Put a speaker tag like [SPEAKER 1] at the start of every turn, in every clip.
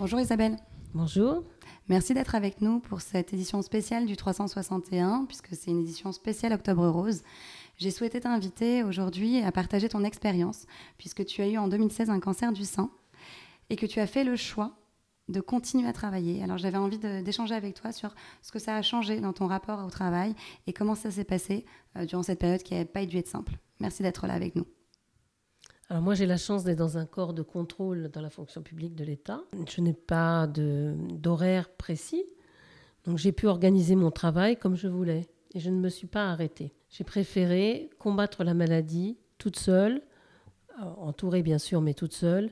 [SPEAKER 1] Bonjour Isabelle.
[SPEAKER 2] Bonjour.
[SPEAKER 1] Merci d'être avec nous pour cette édition spéciale du 361, puisque c'est une édition spéciale Octobre Rose. J'ai souhaité t'inviter aujourd'hui à partager ton expérience, puisque tu as eu en 2016 un cancer du sein et que tu as fait le choix de continuer à travailler. Alors j'avais envie d'échanger avec toi sur ce que ça a changé dans ton rapport au travail et comment ça s'est passé durant cette période qui n'a pas dû être simple. Merci d'être là avec nous.
[SPEAKER 2] Alors moi, j'ai la chance d'être dans un corps de contrôle dans la fonction publique de l'État. Je n'ai pas d'horaire précis, donc j'ai pu organiser mon travail comme je voulais et je ne me suis pas arrêtée. J'ai préféré combattre la maladie toute seule, entourée bien sûr, mais toute seule,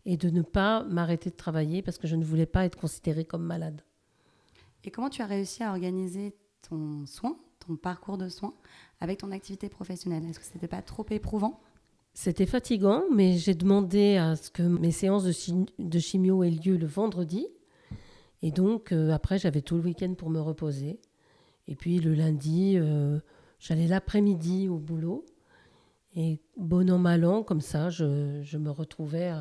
[SPEAKER 2] et de ne pas m'arrêter de travailler parce que je ne voulais pas être considérée comme malade.
[SPEAKER 1] Et comment tu as réussi à organiser ton soin, ton parcours de soins, avec ton activité professionnelle? Est-ce que ce n'était pas trop éprouvant?
[SPEAKER 2] C'était fatigant, mais j'ai demandé à ce que mes séances de chimio aient lieu le vendredi. Et donc, après, j'avais tout le week-end pour me reposer. Et puis, le lundi, j'allais l'après-midi au boulot. Et bon an, mal an, comme ça, je me retrouvais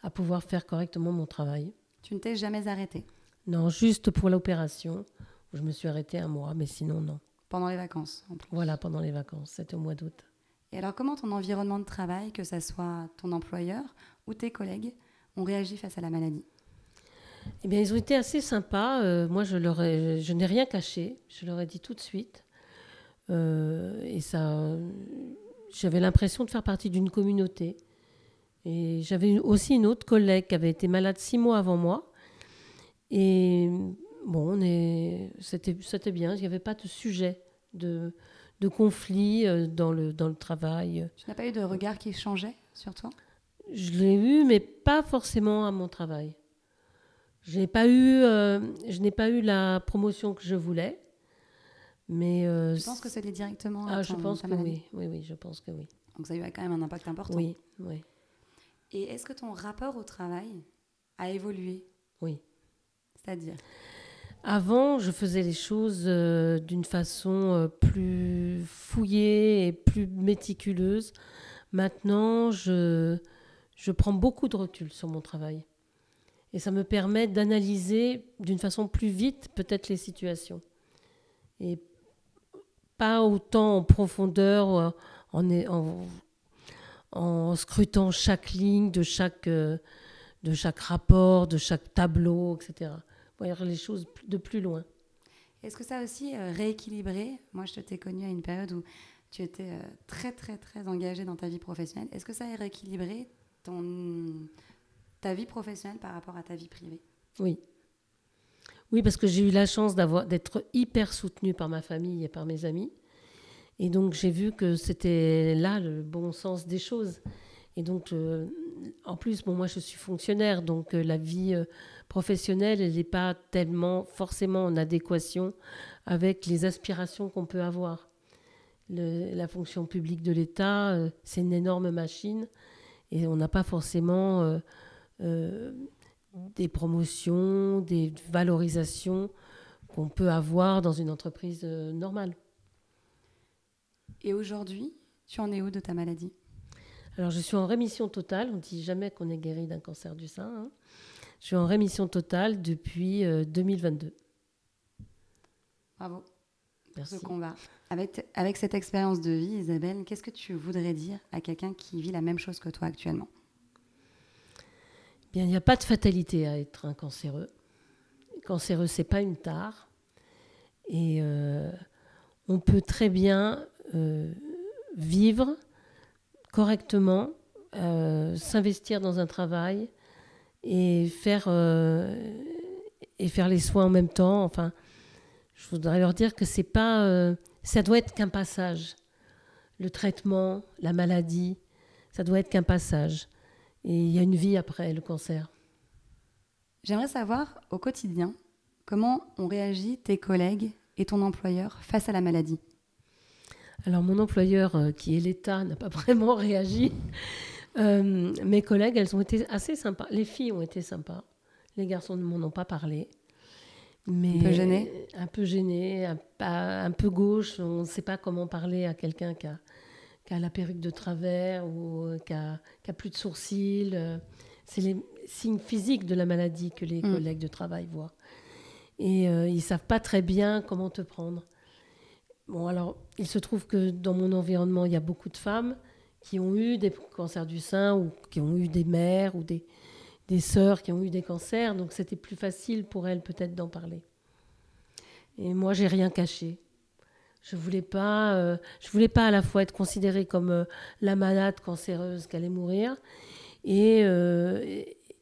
[SPEAKER 2] à pouvoir faire correctement mon travail.
[SPEAKER 1] Tu ne t'es jamais arrêtée?
[SPEAKER 2] Non, juste pour l'opération, où je me suis arrêtée un mois, mais sinon, non.
[SPEAKER 1] Pendant les vacances, en plus.
[SPEAKER 2] Voilà, pendant les vacances, c'était au mois d'août.
[SPEAKER 1] Et alors, comment ton environnement de travail, que ce soit ton employeur ou tes collègues, ont réagi face à la maladie?
[SPEAKER 2] Eh bien, ils ont été assez sympas. Moi, je n'ai rien caché. Je leur ai dit tout de suite. Et ça, j'avais l'impression de faire partie d'une communauté. Et j'avais aussi une autre collègue qui avait été malade 6 mois avant moi. Et bon, c'était bien. Il n'y avait pas de sujet de conflit dans le travail.
[SPEAKER 1] Tu n'as pas eu de regard qui changeait sur toi?
[SPEAKER 2] Je l'ai eu, mais pas forcément à mon travail. Je n'ai pas eu la promotion que je voulais. Mais
[SPEAKER 1] tu penses que c'est lié directement à
[SPEAKER 2] je pense
[SPEAKER 1] ta
[SPEAKER 2] que
[SPEAKER 1] maladie?
[SPEAKER 2] oui, je pense que oui.
[SPEAKER 1] Donc ça a eu quand même un impact important.
[SPEAKER 2] Oui.
[SPEAKER 1] Et est-ce que ton rapport au travail a évolué?
[SPEAKER 2] Oui.
[SPEAKER 1] C'est-à-dire?
[SPEAKER 2] Avant, je faisais les choses d'une façon plus fouillée et plus méticuleuse. Maintenant, je prends beaucoup de recul sur mon travail. Et ça me permet d'analyser d'une façon plus vite peut-être les situations. Et pas autant en profondeur, en scrutant chaque ligne de chaque rapport, de chaque tableau, etc. Voir les choses de plus loin.
[SPEAKER 1] Est-ce que ça a aussi rééquilibré? Moi, je t'ai connue à une période où tu étais très, très, très engagée dans ta vie professionnelle. Est-ce que ça a rééquilibré ta vie professionnelle par rapport à ta vie privée?
[SPEAKER 2] Oui. Oui, parce que j'ai eu la chance d'être hyper soutenue par ma famille et par mes amis. Et donc, j'ai vu que c'était là le bon sens des choses. Et donc, en plus, moi, je suis fonctionnaire, donc la vie professionnelle, elle n'est pas tellement forcément en adéquation avec les aspirations qu'on peut avoir. La fonction publique de l'État, c'est une énorme machine et on n'a pas forcément des promotions, des valorisations qu'on peut avoir dans une entreprise normale.
[SPEAKER 1] Et aujourd'hui, tu en es où de ta maladie?
[SPEAKER 2] Alors, je suis en rémission totale. On ne dit jamais qu'on est guéri d'un cancer du sein. Hein. Je suis en rémission totale depuis 2022.
[SPEAKER 1] Bravo.
[SPEAKER 2] Merci.
[SPEAKER 1] Ce combat. Avec cette expérience de vie, Isabelle, qu'est-ce que tu voudrais dire à quelqu'un qui vit la même chose que toi actuellement?
[SPEAKER 2] Bien, il n'y a pas de fatalité à être un cancéreux. Cancéreux, ce n'est pas une tare. Et on peut très bien vivre correctement, s'investir dans un travail et faire les soins en même temps. Enfin, je voudrais leur dire que c'est pas, ça doit être qu'un passage. Le traitement, la maladie, ça doit être qu'un passage. Et il y a une vie après le cancer.
[SPEAKER 1] J'aimerais savoir, au quotidien, comment ont réagi tes collègues et ton employeur face à la maladie?
[SPEAKER 2] Alors, mon employeur, qui est l'État, n'a pas vraiment réagi. Mes collègues, elles ont été assez sympas. Les filles ont été sympas. Les garçons ne m'en ont pas parlé. Mais
[SPEAKER 1] un peu gêné?
[SPEAKER 2] Un peu gêné, un peu gauche. On ne sait pas comment parler à quelqu'un qui a la perruque de travers ou qui a plus de sourcils. signes physiques de la maladie que les collègues de travail voient. Et ils ne savent pas très bien comment te prendre. Bon, alors, il se trouve que dans mon environnement, il y a beaucoup de femmes qui ont eu des cancers du sein ou qui ont eu des mères ou des sœurs qui ont eu des cancers. Donc, c'était plus facile pour elles peut-être d'en parler. Et moi, j'ai rien caché. Je voulais pas à la fois être considérée comme la malade cancéreuse qui allait mourir. Et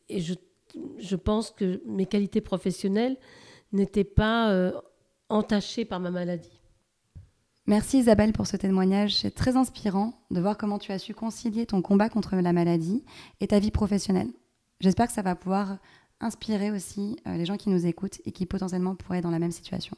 [SPEAKER 2] je pense que mes qualités professionnelles n'étaient pas entachées par ma maladie.
[SPEAKER 1] Merci Isabelle pour ce témoignage. C'est très inspirant de voir comment tu as su concilier ton combat contre la maladie et ta vie professionnelle. J'espère que ça va pouvoir inspirer aussi les gens qui nous écoutent et qui potentiellement pourraient être dans la même situation.